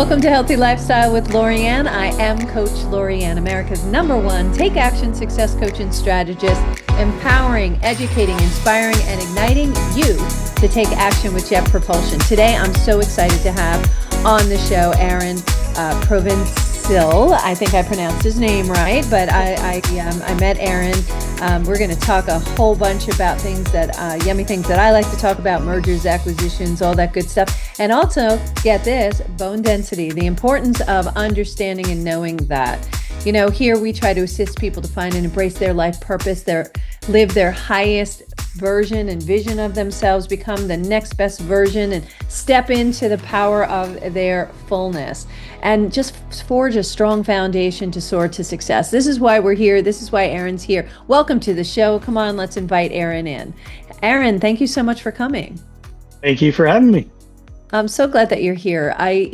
Welcome to Healthy Lifestyle with Lorianne. I am Coach Lorianne, America's #1 take action success coach and strategist, empowering, educating, inspiring, and igniting you to take action with jet propulsion. Today, I'm so excited to have on the show Aaron Provençal. I think I pronounced his name right, but I met Aaron. We're going to talk a whole bunch about things that yummy things that I like to talk about: mergers, acquisitions, all that good stuff. And also, get this, bone density, the importance of understanding and knowing that. You know, here we try to assist people to find and embrace their life purpose, live their highest version and vision of themselves, become the next best version, and step into the power of their fullness, and just forge a strong foundation to soar to success. This is why we're here. This is why Aaron's here. Welcome to the show. Come on, let's invite Aaron in. Aaron, thank you so much for coming. Thank you for having me. I'm so glad that you're here. I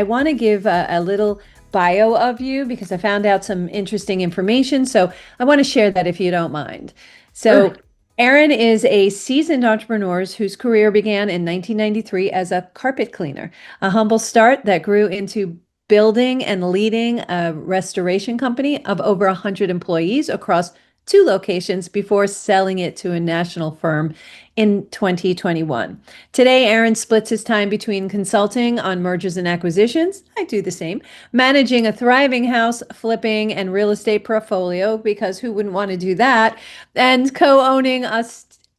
want to give a little bio of you because I found out some interesting information. So I want to share that if you don't mind. So Sure. Aaron is a seasoned entrepreneur whose career began in 1993 as a carpet cleaner, a humble start that grew into building and leading a restoration company of over 100 employees across 2 locations before selling it to a national firm in 2021. Today, Aaron splits his time between consulting on mergers and acquisitions. I do the same. Managing a thriving house, flipping, and real estate portfolio, because who wouldn't want to do that? And co-owning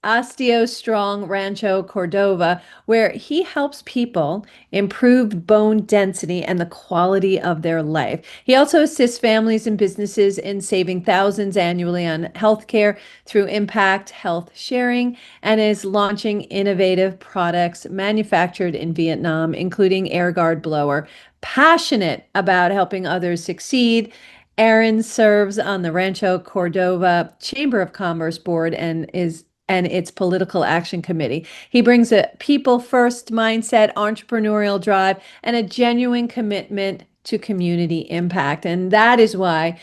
OsteoStrong Rancho Cordova, where he helps people improve bone density and the quality of their life. He also assists families and businesses in saving thousands annually on healthcare through impact health sharing, and is launching innovative products manufactured in Vietnam, including AirGuard Blower. Passionate about helping others succeed, Aaron serves on the Rancho Cordova Chamber of Commerce board and its political action committee. He brings a people first mindset, entrepreneurial drive, and a genuine commitment to community impact. And that is why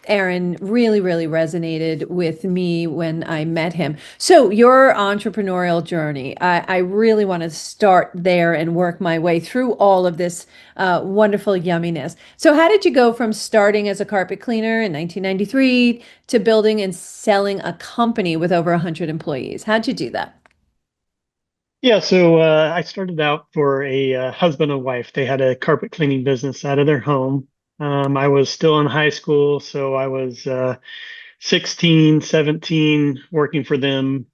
Aaron really, really resonated with me when I met him. So your entrepreneurial journey, I really want to start there and work my way through all of this wonderful yumminess. So how did you go from starting as a carpet cleaner in 1993 to building and selling a company with over 100 employees? How'd you do that? Yeah, so I started out for a husband and wife. They had a carpet cleaning business out of their home. I was still in high school, so I was 16, 17, working for them,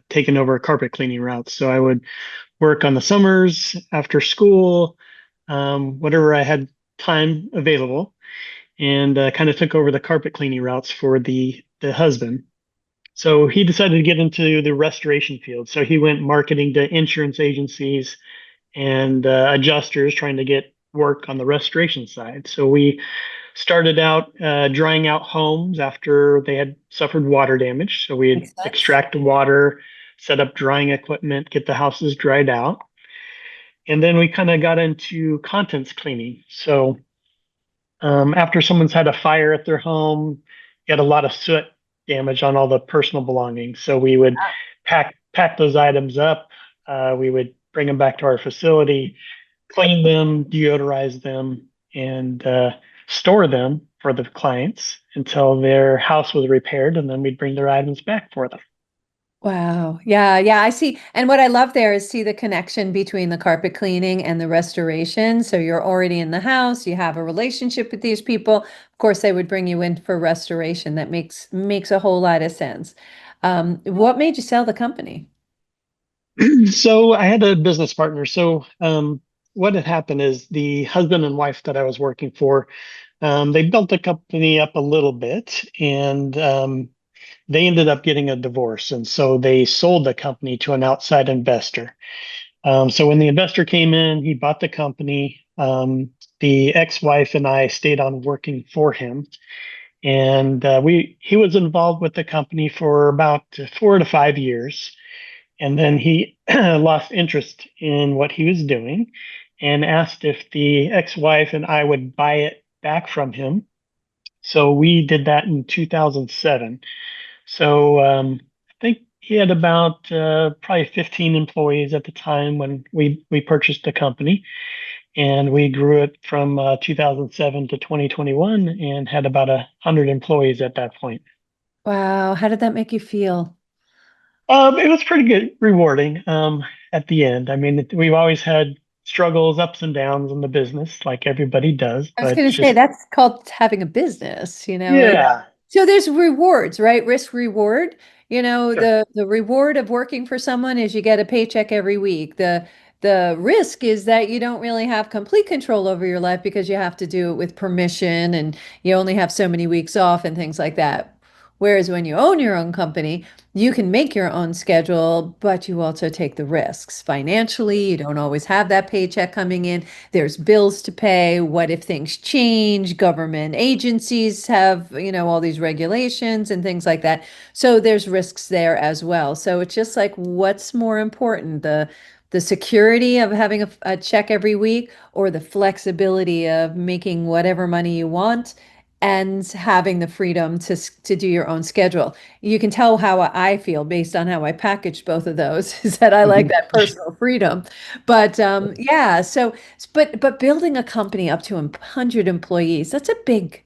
taking over carpet cleaning routes. So I would work on the summers after school, whatever I had time available, and kind of took over the carpet cleaning routes for the husband. So he decided to get into the restoration field. So he went marketing to insurance agencies and adjusters trying to get work on the restoration side. So we started out drying out homes after they had suffered water damage. So we'd Makes sense. extract the water, set up drying equipment, get the houses dried out. And then we kind of got into contents cleaning. So after someone's had a fire at their home, get a lot of soot damage on all the personal belongings. So we would pack those items up. We would bring them back to our facility, clean them, deodorize them, and store them for the clients until their house was repaired, and then we'd bring their items back for them. Wow. Yeah, yeah, I see. And what I love there is see the connection between the carpet cleaning and the restoration. So you're already in the house, you have a relationship with these people. Of course, they would bring you in for restoration. That makes a whole lot of sense. What made you sell the company? So I had a business partner. So what had happened is the husband and wife that I was working for, they built the company up a little bit, and they ended up getting a divorce. And so they sold the company to an outside investor. So when the investor came in, he bought the company. The ex-wife and I stayed on working for him, and he was involved with the company for about 4 to 5 years, and then he lost interest in what he was doing and asked if the ex-wife and I would buy it back from him. So we did that in 2007. So I think he had about probably 15 employees at the time when we purchased the company. and we grew it from 2007 to 2021 and had about 100 employees at that point. Wow. How did that make you feel? It was pretty good, rewarding at the end. I mean, we've always had struggles, ups and downs in the business, like everybody does, I was but going to say just that's called having a business, you know. yeah, So there's rewards, right? Risk reward. You know, sure. the reward of working for someone is you get a paycheck every week. The risk is that you don't really have complete control over your life because you have to do it with permission and you only have so many weeks off and things like that. Whereas when you own your own company, you can make your own schedule, but you also take the risks. Financially, you don't always have that paycheck coming in. There's bills to pay. What if things change? Government agencies have, all these regulations and things like that. So there's risks there as well. So it's just like, what's more important, the security of having a check every week or the flexibility of making whatever money you want and having the freedom to do your own schedule. You can tell how I feel based on how I packaged both of those, is that I like Mhm. that personal freedom. But yeah, so but building a company up to 100 employees, that's a big,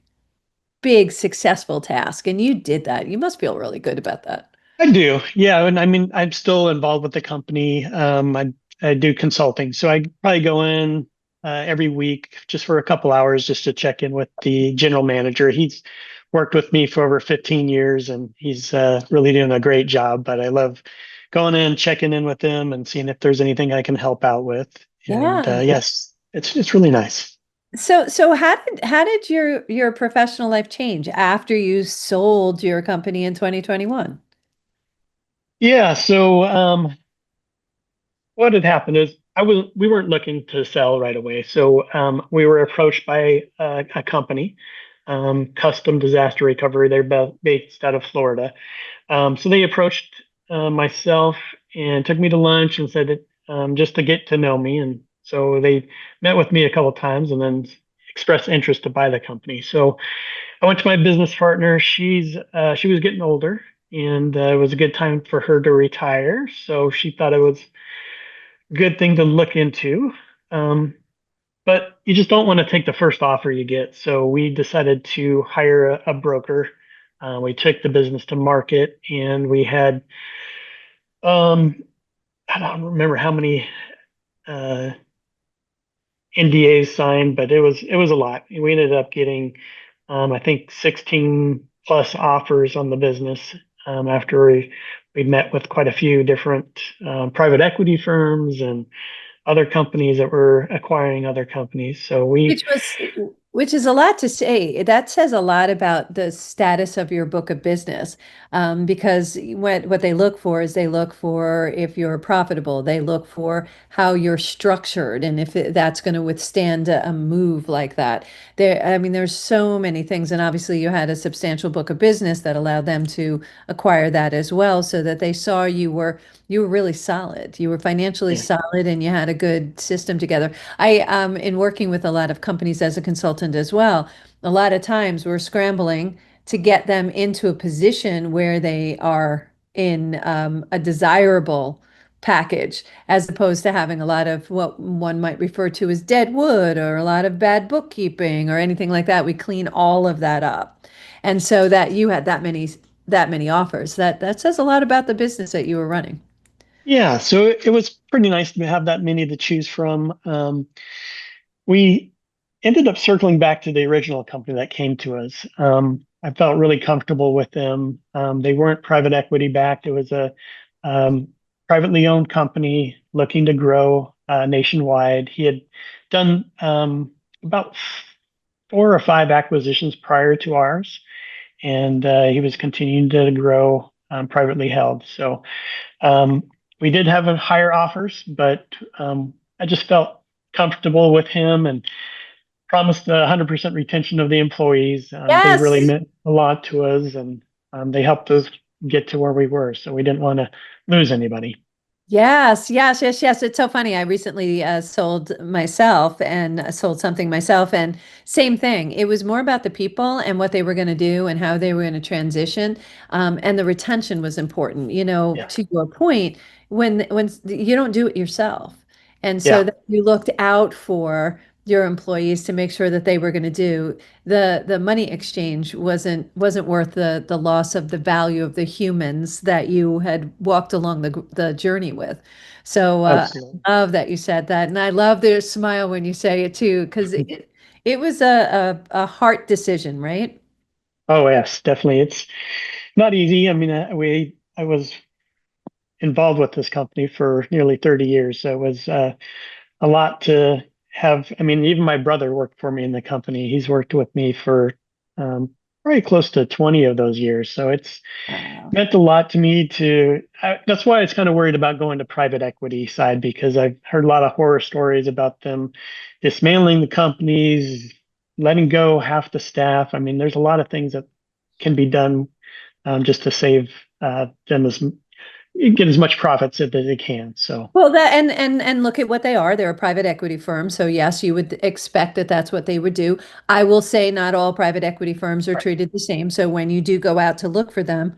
big successful task. And you did that. You must feel really good about that. I do, yeah, and I mean, I'm still involved with the company. I do consulting, so I probably go in every week just for a couple hours just to check in with the general manager. He's worked with me for over 15 years, and he's really doing a great job. But I love going in, checking in with him, and seeing if there's anything I can help out with. And Yeah. yes, it's really nice. So how did your professional life change after you sold your company in 2021? Yeah, so what had happened is we weren't looking to sell right away, so we were approached by a company, Custom Disaster Recovery. They're based out of Florida. So they approached myself and took me to lunch and said that just to get to know me, and so they met with me a couple of times and then expressed interest to buy the company. So I went to my business partner. She was getting older, and it was a good time for her to retire. So she thought it was good thing to look into. Um, but you just don't want to take the first offer you get. So we decided to hire a broker. We took the business to market, and we had um, I don't remember how many uh, NDAs signed, but it was a lot. We ended up getting I think 16 plus offers on the business after we met with quite a few different private equity firms and other companies that were acquiring other companies. So we, Which was, which is a lot to say. That says a lot about the status of your book of business, because what they look for is they look for if you're profitable. They look for how you're structured and if that's going to withstand a move like that. I mean, there's so many things, and obviously you had a substantial book of business that allowed them to acquire that as well, so that they saw you were really solid. You were financially yeah, solid, and you had a good system together. In working with a lot of companies as a consultant as well, a lot of times we're scrambling to get them into a position where they are in a desirable package, as opposed to having a lot of what one might refer to as dead wood or a lot of bad bookkeeping or anything like that. We clean all of that up. And so that you had that many offers, that says a lot about the business that you were running. yeah. So it was pretty nice to have that many to choose from. We ended up circling back to the original company that came to us. I felt really comfortable with them. They weren't private equity backed. It was a um, privately owned company looking to grow nationwide. He had done about 4 or 5 acquisitions prior to ours, and he was continuing to grow privately held. So um, we did have higher offers, but I just felt comfortable with him and promised 100% retention of the employees. They really Yes. meant a lot to us, and they helped us get to where we were. So we didn't want to lose anybody. Yes, yes, yes, yes. It's so funny. I recently sold myself and sold something myself, and same thing. It was more about the people and what they were going to do and how they were going to transition. And the retention was important. Yeah. To your point, when you don't do it yourself. And so Yeah, that you looked out for your employees to make sure that they were going to do the money exchange wasn't worth the loss of the value of the humans that you had walked along the journey with. So absolutely. I love that you said that, and I love the smile when you say it too, because it was a heart decision, right? Oh, yes, definitely. It's not easy. I mean, I was involved with this company for nearly 30 years. So it was a lot to have. I mean, even my brother worked for me in the company. He's worked with me for um, probably close to 20 of those years. So it's Wow. meant a lot to me that's why I was kind of worried about going to private equity side because I've heard a lot of horror stories about them dismantling the companies, letting go half the staff. I mean, there's a lot of things that can be done just to save them get as much profits as they can. So, Well, that and look at what they are. They're a private equity firm, so yes, you would expect that that's what they would do. I will say not all private equity firms are treated the same. So when you do go out to look for them,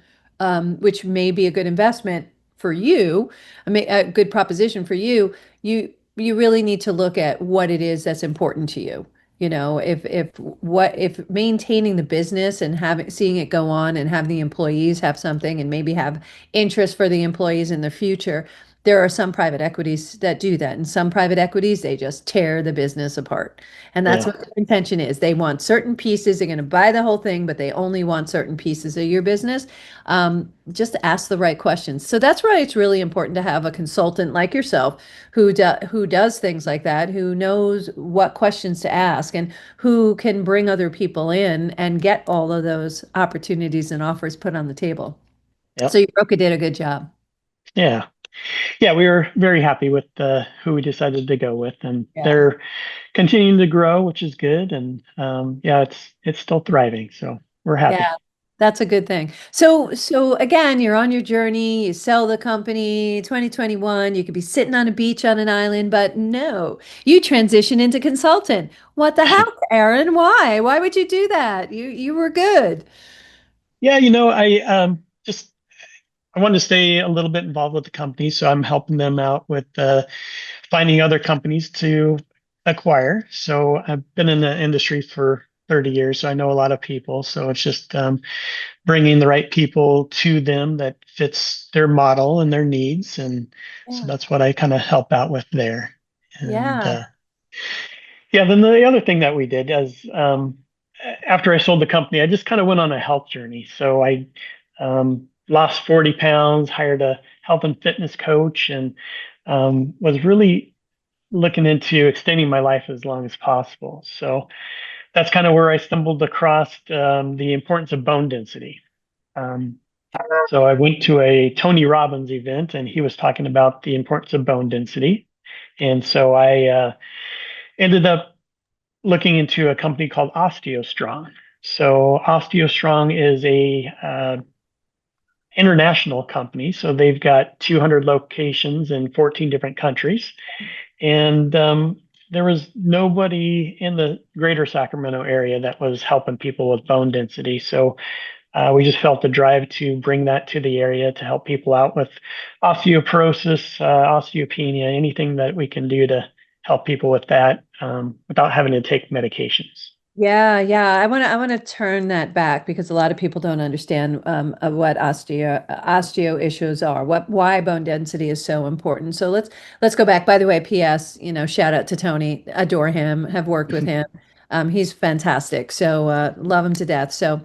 which may be a good investment for you, a good proposition for you, you really need to look at what it is that's important to you. You know, if maintaining the business and having seeing it go on and have the employees have something and maybe have interest for the employees in the future, there are some private equities that do that. And some private equities, they just tear the business apart. And that's yeah, what their intention is. They want certain pieces. They're going to buy the whole thing, but they only want certain pieces of your business. Just ask the right questions. So that's why it's really important to have a consultant like yourself who does things like that, who knows what questions to ask and who can bring other people in and get all of those opportunities and offers put on the table. So yep, you Roca did a good job. yeah. Yeah, we were very happy with who we decided to go with, and Yeah. they're continuing to grow, which is good. And yeah, it's still thriving, so we're Yeah, happy. that's a good thing. So again, you're on your journey, you sell the company, 2021, you could be sitting on a beach on an island, but no, you transition into consultant. What the heck, Aaron? Why? Why would you do that? You were good. Yeah, I just I wanted to stay a little bit involved with the company, so I'm helping them out with finding other companies to acquire. So I've been in the industry for 30 years, so I know a lot of people. So it's just bringing the right people to them that fits their model and their needs, and so Yeah. that's what I kind of help out with there. And Yeah. yeah, then the other thing that we did is after I sold the company, I just kind of went on a health journey. So I lost 40 pounds, hired a health and fitness coach, and was really looking into extending my life as long as possible. So that's kind of where I stumbled across the importance of bone density. Um, so I went to a Tony Robbins event, and he was talking about the importance of bone density. And so I ended up looking into a company called OsteoStrong. So OsteoStrong is a international company. So they've got 200 locations in 14 different countries. And there was nobody in the greater Sacramento area that was helping people with bone density. So we just felt the drive to bring that to the area to help people out with osteoporosis, osteopenia, anything that we can do to help people with that without having to take medications. Yeah, yeah. I want to turn that back because a lot of people don't understand of what osteo issues are, why bone density is so important. So let's go back. By the way, P.S. Shout out to Tony. Adore him. Have worked with him. He's fantastic. So love him to death. So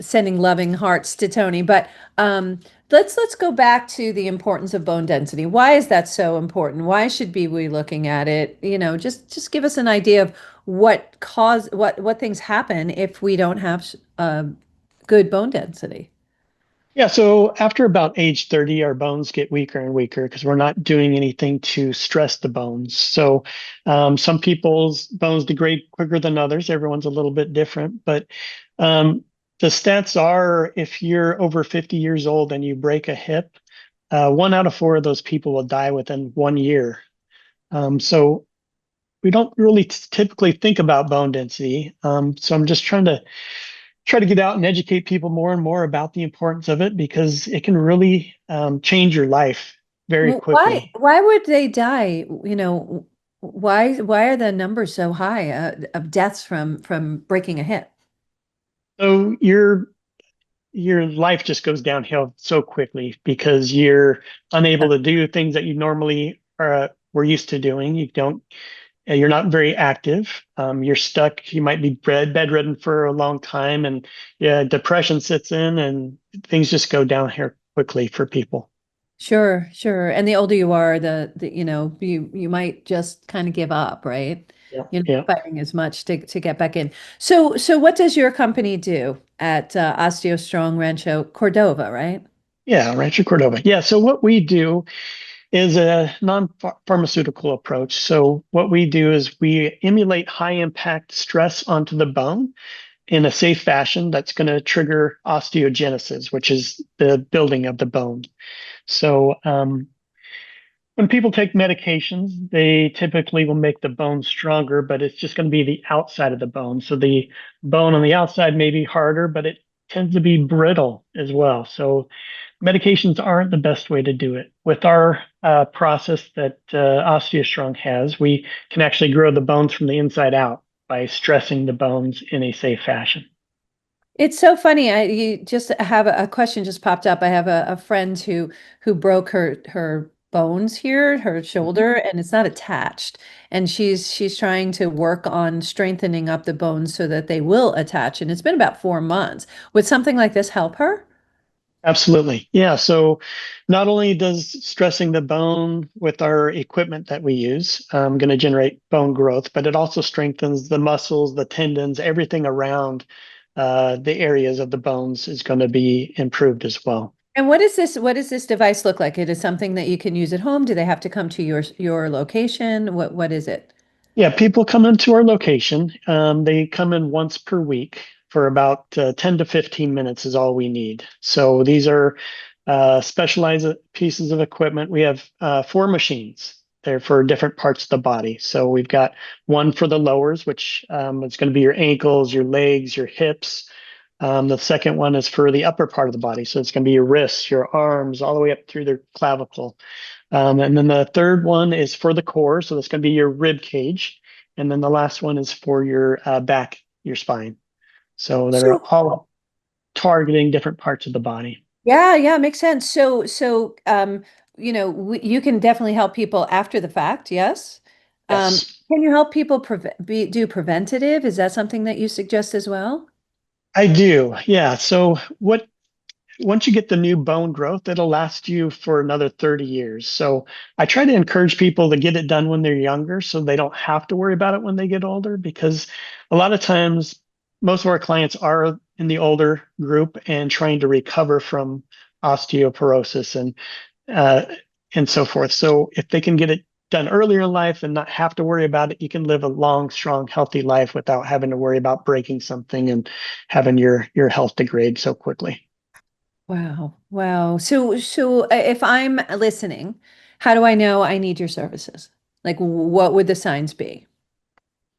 sending loving hearts to Tony. But let's go back to the importance of bone density. Why is that so important? Why should be we looking at it? Just give us an idea of what things happen if we don't have good bone density. Yeah, so after about age 30, our bones get weaker and weaker because we're not doing anything to stress the bones. So some people's bones degrade quicker than others. Everyone's a little bit different, but um, the stats are if you're over 50 years old and you break a hip, 1 out of 4 of those people will die within 1 year. So we don't really typically think about bone density. So I'm just try to get out and educate people more and more about the importance of it because it can really change your life very Why quickly. why would they die? Why are the numbers so high of deaths from breaking a hip? So your life just goes downhill so quickly because you're unable to do things that you normally were used to doing. You're not very active. You're stuck. You might be bedridden for a long time, and yeah, depression sits in, and things just go down here quickly for people. Sure, sure. And the older you are, you might just kind of give up, right? Yeah, You're yeah, not fighting as much to get back in. So what does your company do at OsteoStrong Rancho Cordova, right? yeah. Rancho Cordova. Yeah. So what we do is a non-pharmaceutical approach. So what we do is we emulate high impact stress onto the bone in a safe fashion that's going to trigger osteogenesis, which is the building of the bone. So when people take medications, they typically will make the bone stronger, but it's just going to be the outside of the bone. So the bone on the outside may be harder, but it tends to be brittle as well. So medications aren't the best way to do it. With our process that OsteoStrong has, we can actually grow the bones from the inside out by stressing the bones in a safe fashion. It's so funny. I you just have a question just popped up. I have a friend who broke her bones here, her Mhm. shoulder, and it's not attached. And she's trying to work on strengthening up the bones so that they will attach. And it's been about 4 months. Would something like this help her? Absolutely. Yeah. So not only does stressing the bone with our equipment that we use going to generate bone growth, but it also strengthens the muscles, the tendons, everything around the areas of the bones is going to be improved as well. And what does this device look like? It is something that you can use at home. Do they have to come to your location? What is it? Yeah, people come into our location. They come in once per week for about 10 to 15 minutes is all we need. So these are specialized pieces of equipment. We have four machines. They're for different parts of the body. So we've got one for the lowers, which is going to be your ankles, your legs, your hips. The second one is for the upper part of the body. So it's going to be your wrists, your arms, all the way up through their clavicle. And then the third one is for the core. So that's going to be your rib cage. And then the last one is for your back, your spine. So they're So all targeting different parts of the body. yeah, yeah, makes sense. You can definitely help people after the fact, yes. Yes, Can you help people do preventative? Is that something that you suggest as well? I do. Yeah. So what once you get the new bone growth, it'll last you for another 30 years. So I try to encourage people to get it done when they're younger so they don't have to worry about it when they get older, because a lot of times most of our clients are in the older group and trying to recover from osteoporosis uh, and so forth. So if they can get it done earlier in life and not have to worry about it, you can live a long, strong, healthy life without having to worry about breaking something and having your health degrade so quickly. Wow. Wow. So if I'm listening, how do I know I need your services? Like what would the signs be?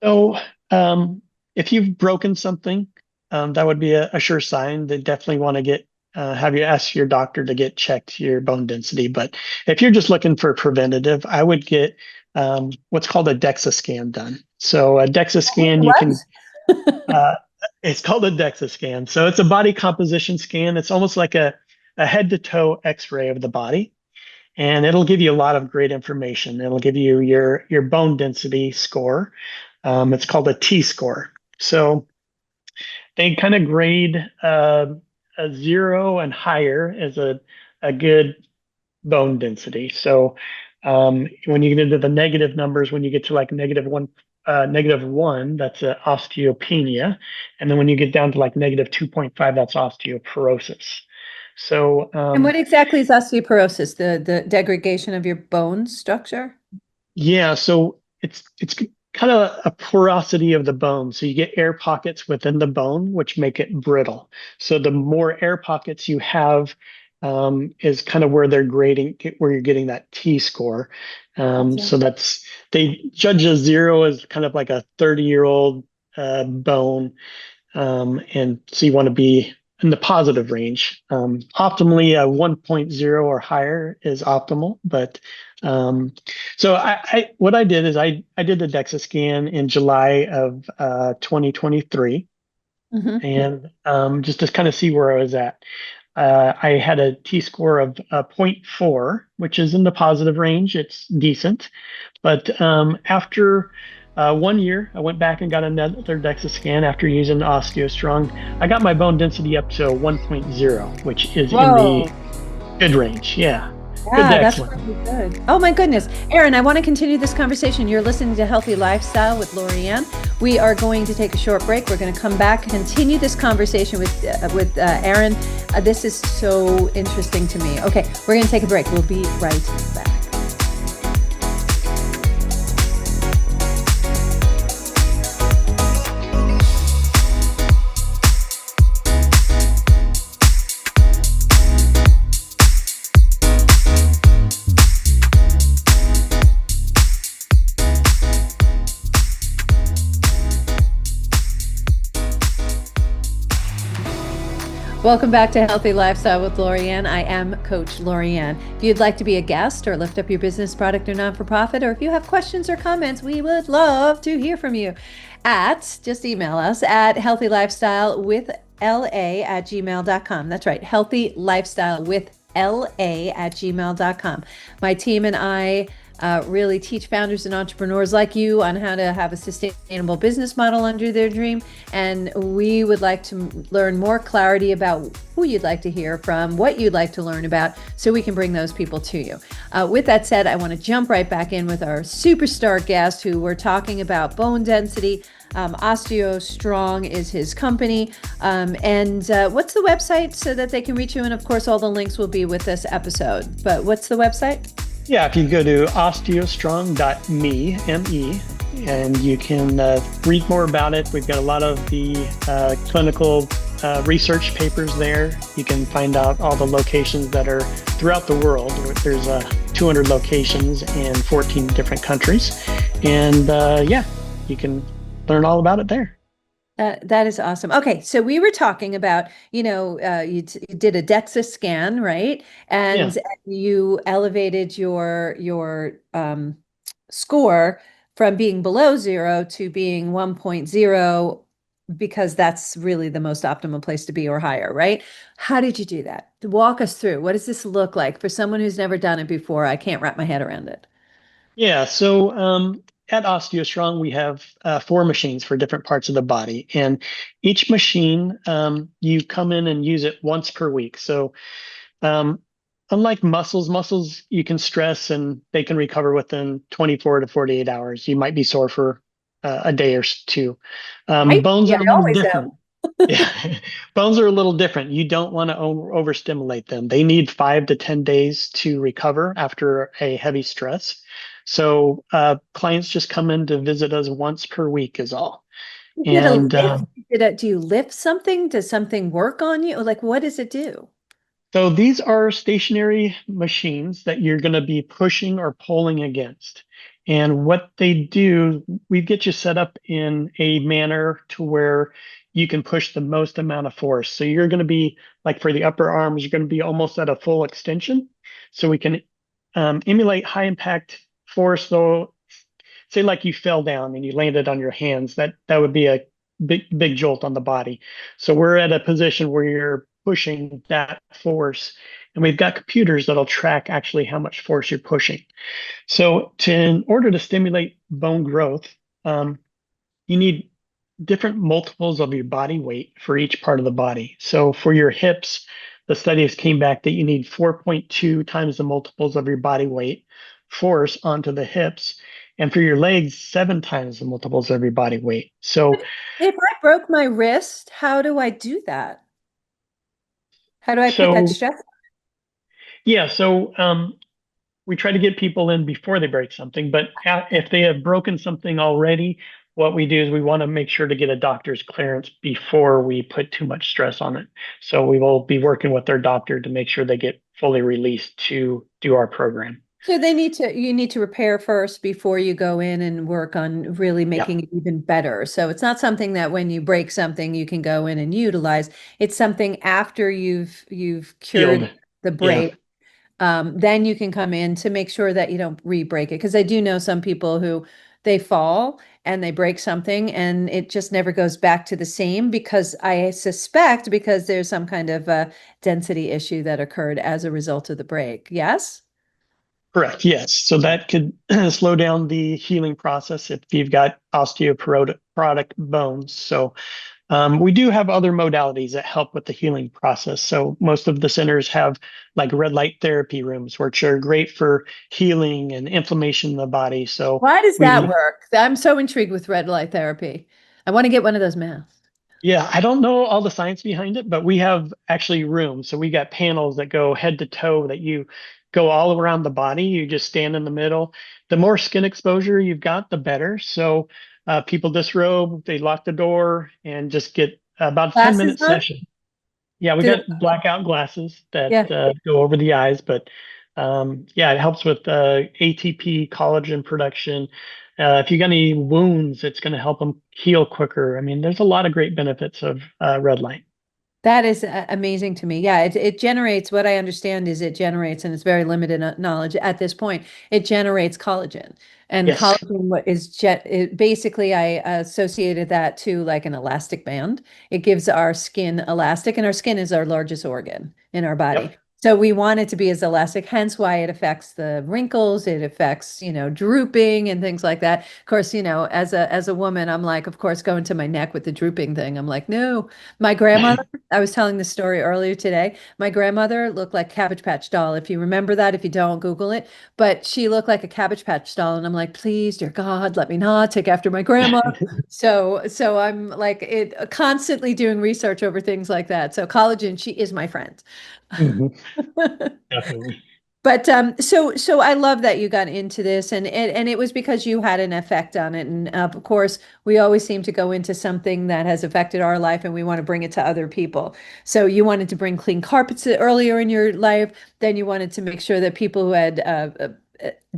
So, if you've broken something, that would be a sure sign. They definitely want to have you ask your doctor to get checked your bone density. But if you're just looking for preventative, I would get what's called a DEXA scan done. So a DEXA scan, you What? can, uh, it's called a DEXA scan. So it's a body composition scan. It's almost like a head to toe X-ray of the body, and it'll give you a lot of great information. It'll give you your bone density score. It's called a T score. So they kind of grade a 0 and higher as a good bone density. So when you get into the negative numbers, when you get to like -1, that's osteopenia, and then when you get down to like -2.5, that's osteoporosis. So And what exactly is osteoporosis? The degradation of your bone structure? yeah, so it's kind of a porosity of the bone. So you get air pockets within the bone, which make it brittle. So the more air pockets you have, is kind of where they're grading, where you're getting that T score. Gotcha. So they judge a 0 as kind of like a 30-year-old bone, and so you want to be in the positive range. Optimally, a 1.0 or higher is optimal. But so what I did is I did the DEXA scan in July of 2023, Hmm. and just to kind of see where I was at. I had a T score of zero point 0.4, which is in the positive range. It's decent. But after 1 year, I went back and got another DEXA scan after using the OsteoStrong. I got my bone density up to 1.0, which is in the Whoa. good range. Yeah, good to Yeah, that's excellent. really good. Oh my goodness. Aaron, I want to continue this conversation. You're listening to Healthy Lifestyle with Lorianne. We are going to take a short break. We're going to come back and continue this conversation with Aaron. This is so interesting to me. Okay, we're going to take a break. We'll be right back. Welcome back to Healthy Lifestyle with Lorianne. I am Coach Lorianne. If you'd like to be a guest or lift up your business, product, or non-for-profit, or if you have questions or comments, we would love to hear from you. Just email us at healthylifestylewithla@gmail.com. That's right, healthylifestylewithla@gmail.com. My team and I really teach founders and entrepreneurs like you on how to have a sustainable business model under their dream. And we would like to learn more clarity about who you'd like to hear from, what you'd like to learn about, so we can bring those people to you. With that said, I want to jump right back in with our superstar guest who we're talking about bone density. OsteoStrong is his company. And what's the website so that they can reach you? And of course, all the links will be with this episode. But what's the website? Yeah, if you go to osteostrong.me, M-E, and you can read more about it. We've got a lot of the clinical research papers there. You can find out all the locations that are throughout the world. There's 200 locations in 14 different countries. And yeah, you can learn all about it there. That is awesome. Okay, so we were talking about, you did a DEXA scan, right? Yeah. And you elevated your score from being below 0 to being 1.0 because that's really the most optimal place to be or higher, right? How did you do that? Walk us through. What does this look like for someone who's never done it before? I can't wrap my head around it. Yeah, so at OsteoStrong, we have 4 machines for different parts of the body. And each machine, you come in and use it once per week. So um, unlike muscles you can stress and they can recover within 24 to 48 hours. You might be sore for a day or two. Right? Bones Yeah, are a I little always different. am. Yeah, bones are a little different. You don't want to overstimulate them. They need 5 to 10 days to recover after a heavy stress. So clients just come in to visit us once per week is all. Is it a And lift? Do you lift something? Does something work on you? Like, what does it do? so these are stationary machines that you're going to be pushing or pulling against. And what they do, we get you set up in a manner to where you can push the most amount of force. So you're going to be like for the upper arms, you're going to be almost at a full extension. So we can emulate high impact force. Though, say like you fell down and you landed on your hands, that would be a big jolt on the body. So we're at a position where you're pushing that force, and we've got computers that'll track actually how much force you're pushing. So in order to stimulate bone growth, you need different multiples of your body weight for each part of the body. So for your hips, the studies came back that you need 4.2 times the multiples of your body weight force onto the hips. And for your legs, 7 times the multiples of your body weight. So, If I broke my wrist, how do I do that? How do I put that so stress? yeah, so we try to get people in before they break something, but if they have broken something already, what we do is we want to make sure to get a doctor's clearance before we put too much stress on it. So we will be working with their doctor to make sure they get fully released to do our program. So you need to repair first before you go in and work on really Yeah, making it even better. So it's not something that when you break something you can go in and utilize. It's something after you've cured healed. the Yeah. break. Then you can come in to make sure that you don't re-break it. Because I do know some people who they fall and they break something and it just never goes back to the same because I suspect because there's some kind of density issue that occurred as a result of the break. Yes? Correct. Yes. So that could slow down the healing process if you've got osteoporotic bones. So we do have other modalities that help with the healing process. So most of the centers have like red light therapy rooms, which are great for healing and inflammation in the body. So Why does that we, work? I'm so intrigued with red light therapy. I want to get one of those masks. yeah, I don't know all the science behind it, but we have actually rooms. So we got panels that go head to toe that you go all around the body. You just stand in the middle. The more skin exposure you've got, the better. So people disrobe, they lock the door and just get about a 10 Glasses minute on? session. Yeah, we Do got blackout glasses that yeah. go over the eyes, but yeah, it helps with ATP, collagen production. If you got any wounds, it's going to help them heal quicker. I mean, there's a lot of great benefits of red light. That is amazing to me. Yeah, it generates what I understand is it generates, and it's very limited knowledge at this point. It generates collagen, and Yes. collagen what is jet. It, basically, I associated that to like an elastic band. It gives our skin elastic, and our skin is our largest organ in our body. Yep. So we want it to be as elastic, hence why it affects the wrinkles, it affects, drooping and things like that. Of course, as a woman, I'm like, of course, going to my neck with the drooping thing. I'm like, no. My grandmother, I was telling the story earlier today. My grandmother looked like Cabbage Patch doll. If you remember that, if you don't, Google it. But she looked like a Cabbage Patch doll, and I'm like, please, dear God, let me not take after my grandma. So I'm like constantly doing research over things like that. So collagen, she is my friend. Mhm. Definitely. But so I love that you got into this, and it was because you had an effect on it, and of course we always seem to go into something that has affected our life, and we want to bring it to other people. So you wanted to bring clean carpets earlier in your life, then you wanted to make sure that people who had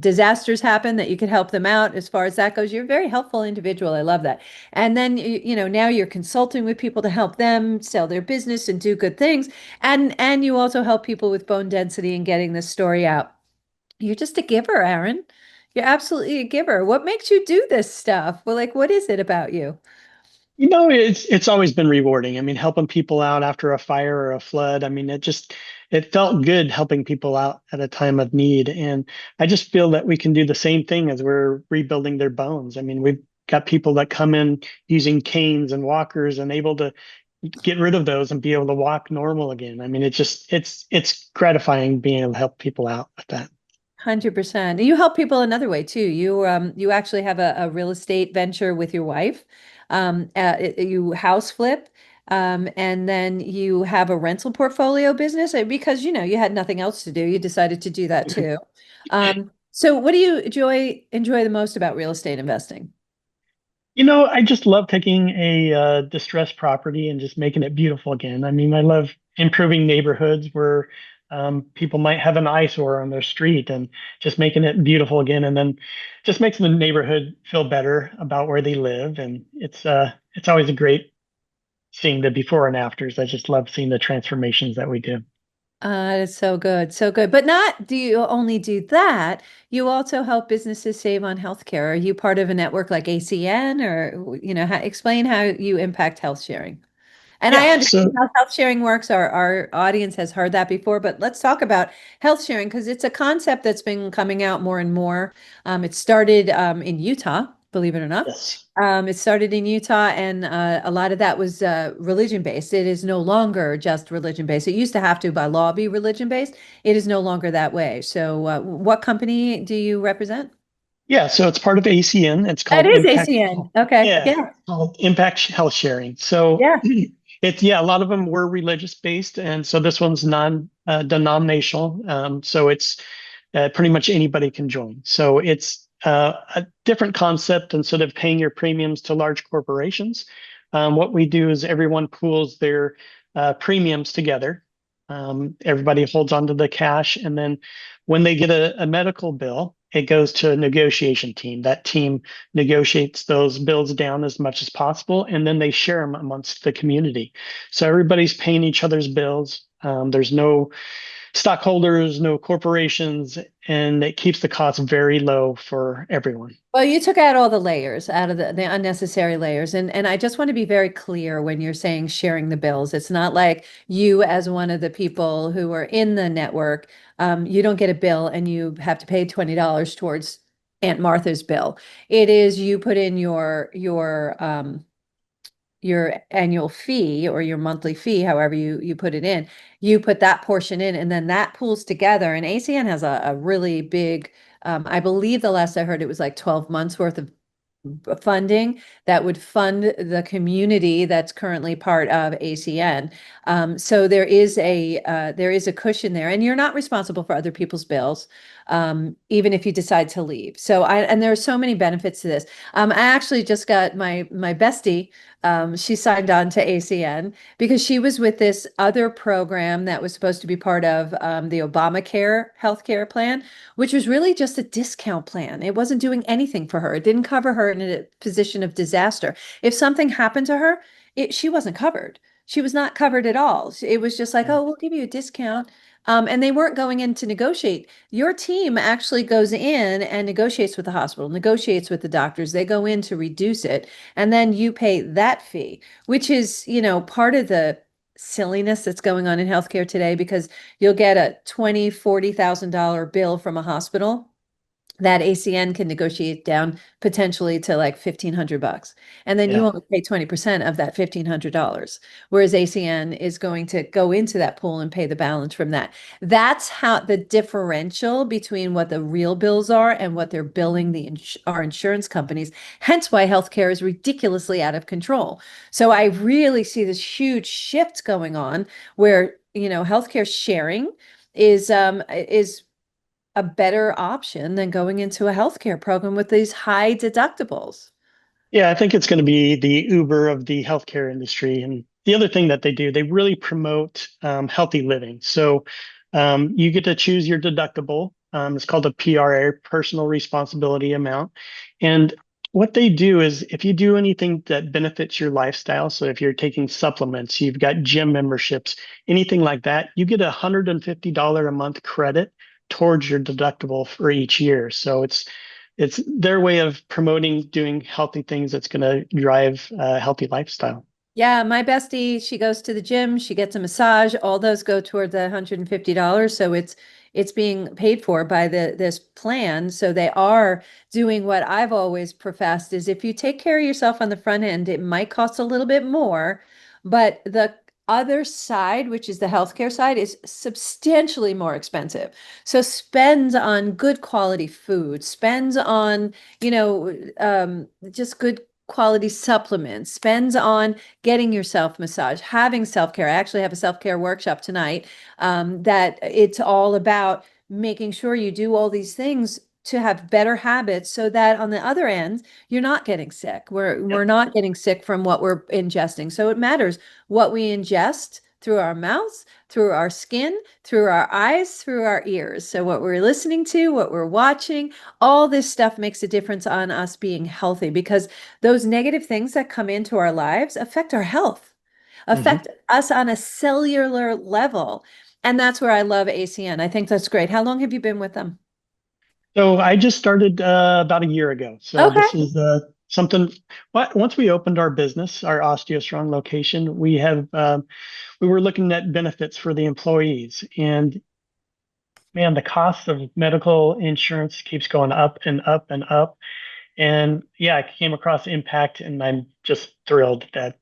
disasters happen that you could help them out as far as that goes. You're a very helpful individual. I love that. And then now you're consulting with people to help them sell their business and do good things. And you also help people with bone density and getting this story out. You're just a giver, Aaron. You're absolutely a giver. What makes you do this stuff? Well, like, what is it about you? It's always been rewarding. I mean, helping people out after a fire or a flood. I mean, it felt good helping people out at a time of need. And I just feel that we can do the same thing as we're rebuilding their bones. I mean, we've got people that come in using canes and walkers and able to get rid of those and be able to walk normal again. I mean, it's gratifying being able to help people out with that. 100%. You help people another way too. You actually have a real estate venture with your wife. You house flip, and then you have a rental portfolio business because you had nothing else to do. You decided to do that too. So what do you enjoy the most about real estate investing? I just love taking a distressed property and just making it beautiful again. I mean, I love improving neighborhoods where people might have an eyesore on their street and just making it beautiful again, and then just makes the neighborhood feel better about where they live. And it's always a great seeing the before and afters. I just love seeing the transformations that we do. It's so good, so good. But not do you only do that, you also help businesses save on healthcare. Are you part of a network like ACN or, explain how you impact health sharing? And I Yeah. understand So how health sharing works. Our audience has heard that before, but let's talk about health sharing because it's a concept that's been coming out more and more. It started in Utah, believe it or not. yes. It started in Utah, and a lot of that was religion based. It is no longer just religion based. It used to have to, by law, be religion based. It is no longer that way. So, what company do you represent? Yeah, so it's part of ACN. It's That called is Impact. ACN. Okay. Yeah, Yeah. it's called Impact Health Sharing. So Yeah. it's yeah, a lot of them were religious based, and so this one's non-denominational. So it's pretty much anybody can join. So it's a different concept. Instead of paying your premiums to large corporations, what we do is everyone pools their premiums together. Everybody holds onto the cash, and then when they get a medical bill, it goes to a negotiation team. That team negotiates those bills down as much as possible, and then they share them amongst the community. So everybody's paying each other's bills. There's no stockholders, no corporations, and it keeps the cost very low for everyone. Well, you took out all the layers out of the unnecessary layers. And I just want to be very clear when you're saying sharing the bills. It's not like you, as one of the people who are in the network, you don't get a bill and you have to pay $20 towards Aunt Martha's bill. It is you put in your annual fee or your monthly fee, however you put it in, you put that portion in, and then that pools together. And ACN has a really big, I believe the last I heard it was like 12 months worth of funding that would fund the community that's currently part of ACN. So there is a cushion there, and you're not responsible for other people's bills, even if you decide to leave. And there are so many benefits to this. I actually just got my bestie. She signed on to ACN because she was with this other program that was supposed to be part of the Obamacare healthcare plan, which was really just a discount plan. It wasn't doing anything for her. It didn't cover her in a position of disaster. If something happened to her, she wasn't covered. She was not covered at all. It was just like, oh, we'll give you a discount. And they weren't going in to negotiate. Your team actually goes in and negotiates with the hospital, negotiates with the doctors. They go in to reduce it. And then you pay that fee, which is, part of the silliness that's going on in healthcare today, because you'll get a $20,000, $40,000 bill from a hospital that ACN can negotiate down potentially to like $1,500. And then you Yeah. only pay 20% of that $1,500. Whereas ACN is going to go into that pool and pay the balance from that. That's how the differential between what the real bills are and what they're billing our insurance companies. Hence why healthcare is ridiculously out of control. So I really see this huge shift going on where, healthcare sharing is a better option than going into a healthcare program with these high deductibles. Yeah, I think it's going to be the Uber of the healthcare industry. And the other thing that they do, they really promote healthy living. So you get to choose your deductible. It's called a PRA, personal responsibility amount. And what they do is if you do anything that benefits your lifestyle, so if you're taking supplements, you've got gym memberships, anything like that, you get $150 a month credit towards your deductible for each year. So it's their way of promoting doing healthy things that's going to drive a healthy lifestyle. Yeah, my bestie, she goes to the gym, she gets a massage, all those go toward the $150. So it's being paid for by this plan. So they are doing what I've always professed is if you take care of yourself on the front end, it might cost a little bit more, but the other side, which is the healthcare side, is substantially more expensive. So spends on good quality food, spends on, just good quality supplements, spends on getting yourself massage, having self-care. I actually have a self-care workshop tonight that it's all about making sure you do all these things to have better habits so that on the other end, you're not getting sick. We're Yep. not getting sick from what we're ingesting. So it matters what we ingest through our mouths, through our skin, through our eyes, through our ears. So what we're listening to, what we're watching, all this stuff makes a difference on us being healthy because those negative things that come into our lives affect our health, Mhm. affect us on a cellular level. And that's where I love ACN. I think that's great. How long have you been with them? So I just started about a year ago. So Okay. this is something. Once we opened our business, our OsteoStrong location, we were looking at benefits for the employees, and man, the cost of medical insurance keeps going up and up and up. And yeah, I came across Impact, and I'm just thrilled that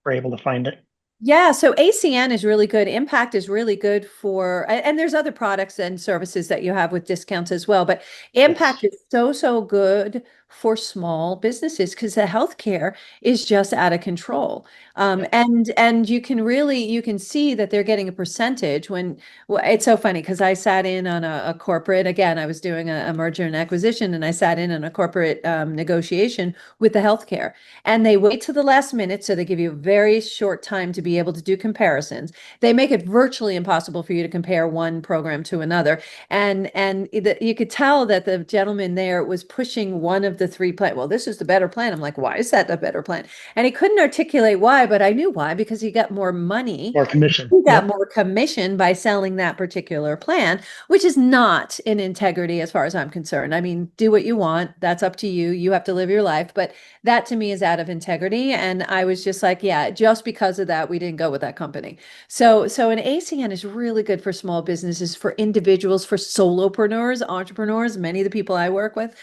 we're able to find it. Yeah, so ACN is really good. Impact is really good and there's other products and services that you have with discounts as well. But Impact Yes. is so, so good for small businesses because the healthcare is just out of control. And you can see that they're getting a percentage when well, it's so funny because I sat in on a corporate, again, I was doing a merger and acquisition, and I sat in on a corporate negotiation with the healthcare. And they wait to the last minute, so they give you a very short time to be able to do comparisons. They make it virtually impossible for you to compare one program to another. And you could tell that the gentleman there was pushing one of the three plan. Well, this is the better plan. I'm like, why is that the better plan? And he couldn't articulate why, but I knew why because he got more money. Or commission. He got Yep. more commission by selling that particular plan, which is not in integrity as far as I'm concerned. I mean, do what you want. That's up to you. You have to live your life. But that to me is out of integrity. And I was just like, yeah, just because of that, we didn't go with that company. So an ACN is really good for small businesses, for individuals, for solopreneurs, entrepreneurs, many of the people I work with.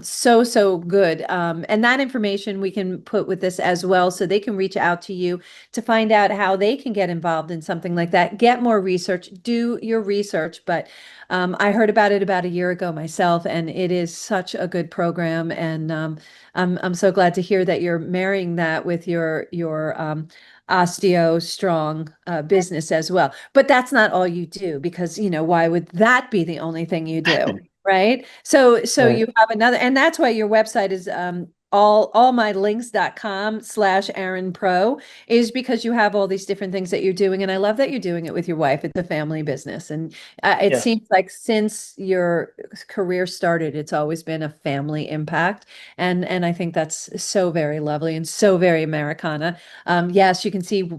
So good. And that information we can put with this as well, so they can reach out to you to find out how they can get involved in something like that. Get more research, do your research. But I heard about it about a year ago myself, and it is such a good program. And I'm so glad to hear that you're marrying that with your OsteoStrong business as well. But that's not all you do because, why would that be the only thing you do? Right. So Right. you have another, and that's why your website is allmylinks.com/ Aaron Pro, is because you have all these different things that you're doing. And I love that you're doing it with your wife. It's a family business. And it Yes. seems like since your career started, it's always been a family impact. And I think that's so very lovely and so very Americana. Yes, you can see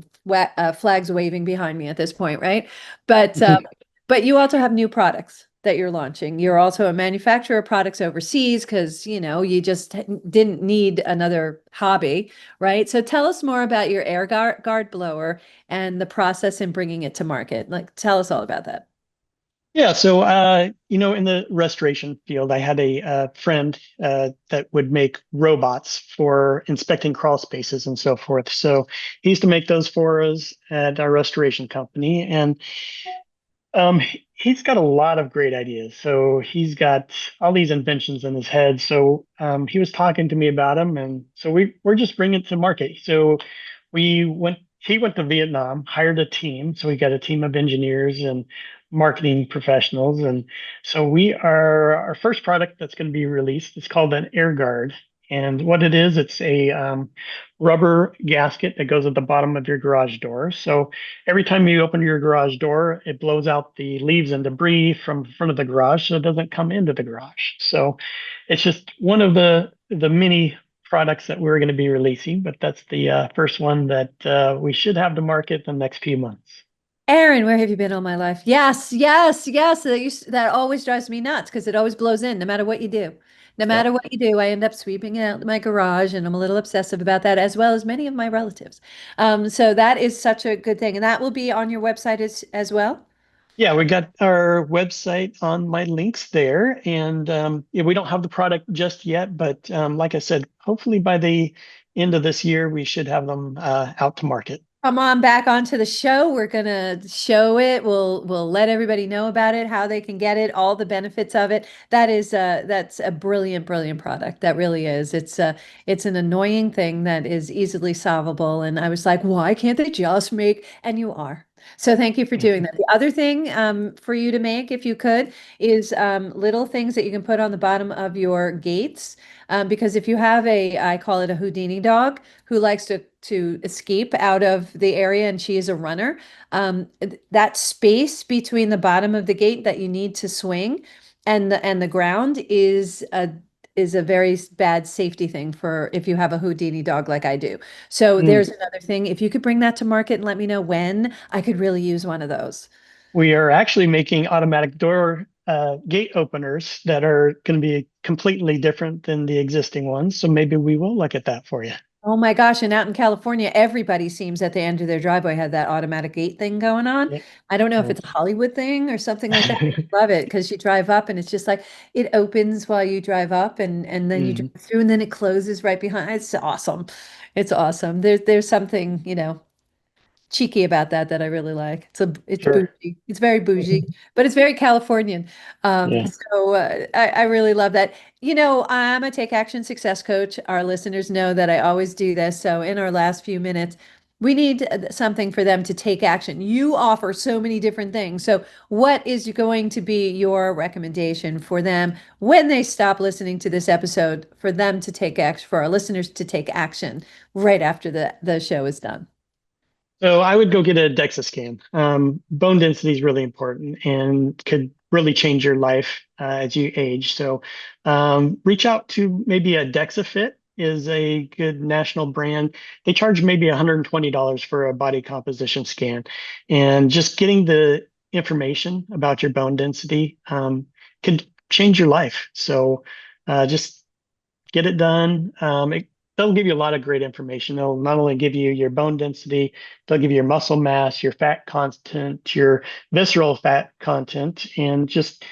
flags waving behind me at this point, right? But but you also have new products that you're launching. You're also a manufacturer of products overseas because, you just didn't need another hobby, right? So tell us more about your AirGuard blower and the process in bringing it to market. Like, tell us all about that. Yeah, so in the restoration field, I had a friend that would make robots for inspecting crawl spaces and so forth. So he used to make those for us at our restoration company, and he's got a lot of great ideas. So he's got all these inventions in his head. So he was talking to me about them, and so we're just bringing it to market. So he went to Vietnam, hired a team. So we got a team of engineers and marketing professionals, and so our first product that's going to be released. It's called an Air Guard. And what it is, it's a rubber gasket that goes at the bottom of your garage door. So every time you open your garage door, it blows out the leaves and debris from front of the garage so it doesn't come into the garage. So it's just one of the many products that we're going to be releasing, but that's the first one that we should have to market the next few months. Aaron, where have you been all my life? Yes, yes, yes. That always drives me nuts because it always blows in no matter what you do. No Yeah. matter what you do, I end up sweeping out my garage, and I'm a little obsessive about that, as well as many of my relatives. So that is such a good thing. And that will be on your website as well. Yeah, we got our website on my links there, and yeah, we don't have the product just yet, but like I said, hopefully by the end of this year, we should have them out to market. Come on back onto the show. We're gonna show it. We'll let everybody know about it, how they can get it, all the benefits of it. That's a brilliant, brilliant product. That really is. It's an annoying thing that is easily solvable. And I was like, why can't they just make? And you are. So thank you for doing that. The other thing for you to make, if you could, is little things that you can put on the bottom of your gates. Because if you have I call it a Houdini dog who likes to escape out of the area, and she is a runner, that space between the bottom of the gate that you need to swing and the ground is a very bad safety thing for if you have a Houdini dog like I do. So Mm. there's another thing. If you could bring that to market and let me know when, I could really use one of those. We are actually making automatic door gate openers that are going to be completely different than the existing ones. So maybe we will look at that for you. Oh my gosh, and out in California, everybody seems at the end of their driveway had that automatic gate thing going on. Yeah. I don't know if Yeah. it's a Hollywood thing or something like that. I love it because you drive up and it's just like it opens while you drive up and then you drive Mhm. through and then it closes right behind. It's awesome. It's awesome. There's something, cheeky about that I really like. It's Sure. bougie. It's very bougie, but it's very Californian. Yeah. I really love that. You know, I'm a Take Action Success coach. Our listeners know that I always do this. So in our last few minutes, we need something for them to take action. You offer so many different things. So what is going to be your recommendation for them when they stop listening to this episode for them to take action, for our listeners to take action right after the show is done? So I would go get a DEXA scan. Bone density is really important and could really change your life as you age. So reach out to maybe a DEXA Fit is a good national brand. They charge maybe $120 for a body composition scan, and just getting the information about your bone density could change your life. So just get it done. They'll give you a lot of great information. They'll not only give you your bone density, they'll give you your muscle mass, your fat content, your visceral fat content, and just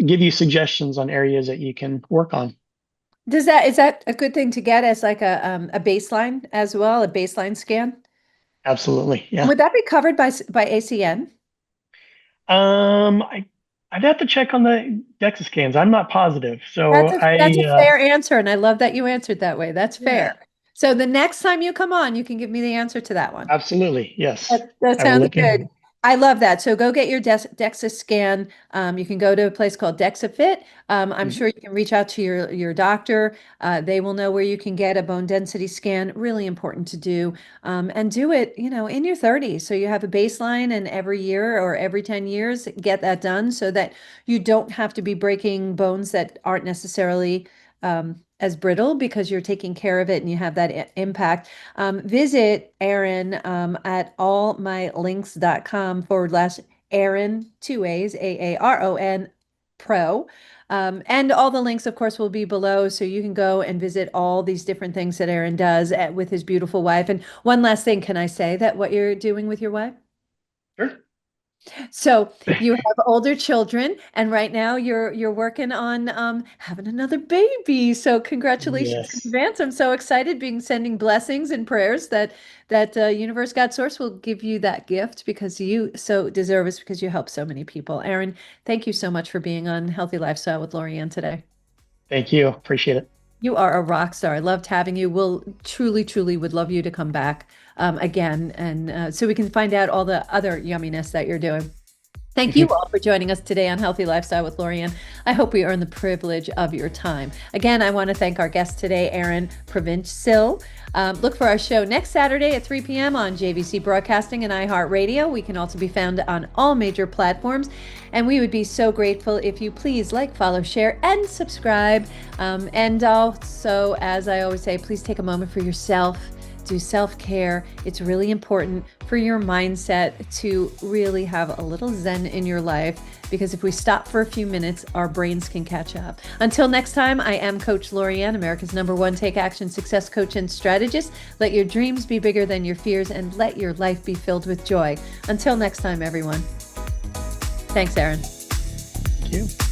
give you suggestions on areas that you can work on. Is that a good thing to get as like a baseline as well, a baseline scan? Absolutely. Yeah. Would that be covered by ACN? Um, I, I'd have to check on the DEXA scans. I'm not positive. So That's a fair answer, and I love that you answered that way. That's fair. yeah, So the next time you come on, you can give me the answer to that one. absolutely. Yes. That I will sounds look into good. it. I love that. So go get your DEXA scan. You can go to a place called DEXA I'm Mhm. sure you can reach out to your doctor. They will know where you can get a bone density scan. Really important to do. And do it, you know, in your 30s. So you have a baseline, and every year or every 10 years, get that done so that you don't have to be breaking bones that aren't necessarily as brittle because you're taking care of it and you have that impact. Visit Aaron at allmylinks.com/ Aaron, two A's, AARON Pro. And all the links, of course, will be below. So you can go and visit all these different things that Aaron does with his beautiful wife. And one last thing, can I say that what you're doing with your wife? Sure. So you have older children, and right now you're working on having another baby. So congratulations in Yes. advance. I'm so excited, being sending blessings and prayers that universe, God, source will give you that gift because you so deserve it because you help so many people. Aaron, thank you so much for being on Healthy Lifestyle with Lorianne today. Thank you. Appreciate it. You are a rock star. I loved having you. We'll truly, truly would love you to come back again, and so we can find out all the other yumminess that you're doing. Thank you all for joining us today on Healthy Lifestyle with Lorianne. I hope we earn the privilege of your time. Again, I want to thank our guest today, Aaron Provençal. Look for our show next Saturday at 3 p.m. on JVC Broadcasting and iHeartRadio. We can also be found on all major platforms. And we would be so grateful if you please like, follow, share, and subscribe. And also, as I always say, please take a moment for yourself. Do self-care. It's really important for your mindset to really have a little zen in your life, because if we stop for a few minutes, our brains can catch up. Until next time, I am Coach Lorianne, America's #1 Take Action Success Coach and Strategist. Let your dreams be bigger than your fears, and let your life be filled with joy. Until next time, everyone. Thanks, Aaron. Thank you.